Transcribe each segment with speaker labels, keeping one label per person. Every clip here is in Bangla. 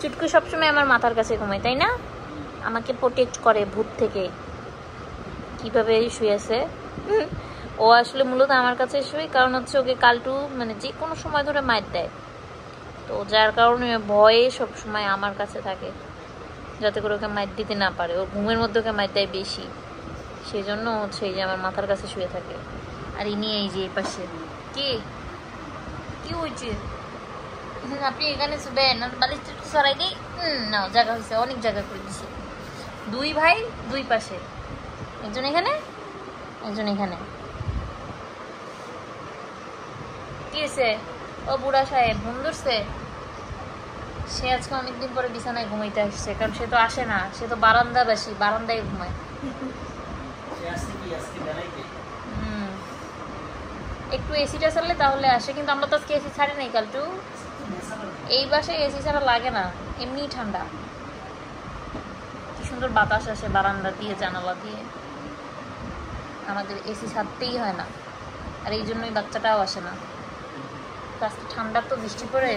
Speaker 1: চুটকু সবসময় আমার মাথার কাছে ঘুমায়, তাই না? আমাকে প্রোটেক্ট করে ভূত থেকে। কিভাবে শুয়েছে ও আসলে মূলত আমার কাছে শুয়ে, কারণ হচ্ছে ওকে কালটু মানে যে কোনো সময় ধরে মাইর দেয়, তো যার কারণে ভয়ে সবসময় আমার কাছে থাকে, যাতে করে ওকে মাইর দিতে না পারে। ও ঘুমের মধ্যে ওকে মাইর দেয় বেশি, সেই জন্য হচ্ছে এই যে আমার মাথার কাছে শুয়ে থাকে। আর ইনি এই যে এই পাশে। কি কি হয়েছে? আপনি এখানে শুবেন, বালিশটা একটু সরাই দিই। না, জায়গা হয়েছে, অনেক জায়গা করে দিছি। দুই ভাই দুই পাশে, একজন এখানে একজন এখানে। কি হয়েছে? ও বুড়া সাহেব ঘুম ধরছে? সে আজকে অনেকদিন পরে বিছানায় ঘুমাইতে আসছে, কারণ সে তো আসে না, সে তো বারান্দাবাসী, বারান্দায় ঘুমায়। একটু এসিটা চাললে তাহলে আসে, কিন্তু আমরা তো আজকে এসি ছাড়ি নাই কালটু। এই বাসায় এসি ছাড়া লাগে না, এমনিই ঠান্ডা। কি সুন্দর বাতাস আসে বারান্দা দিয়ে, জানালা দিয়ে। আমাদের এসি ছাড়তেই হয় না, আর এই জন্যই বাচ্চাটাও আসে না। আজকে ঠান্ডা তো, বৃষ্টি পড়ে।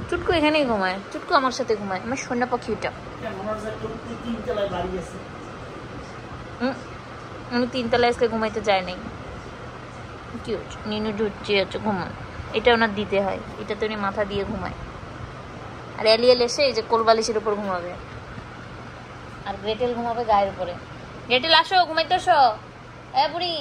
Speaker 1: চুটকু এখানেই ঘুমায়, চুটকু আমার সাথে ঘুমায়, আমার সন্ধ্যা পাখিটা। আমি তিনতলায় আজকে ঘুমাইতে যায় নাই। কিউট নিনু ঢুকছে হচ্ছে ঘুমান, এটা ওনার দিতে হয়, এটা তো উনি মাথা দিয়ে ঘুমায়। আর এলিয়েল এসে এই যে কোলবালিশের উপর ঘুমাবে, আর গ্রেটেল ঘুমাবে গায়ের উপরে। গ্রেটেল আসো, ঘুমাইতে আসো। বুড়ি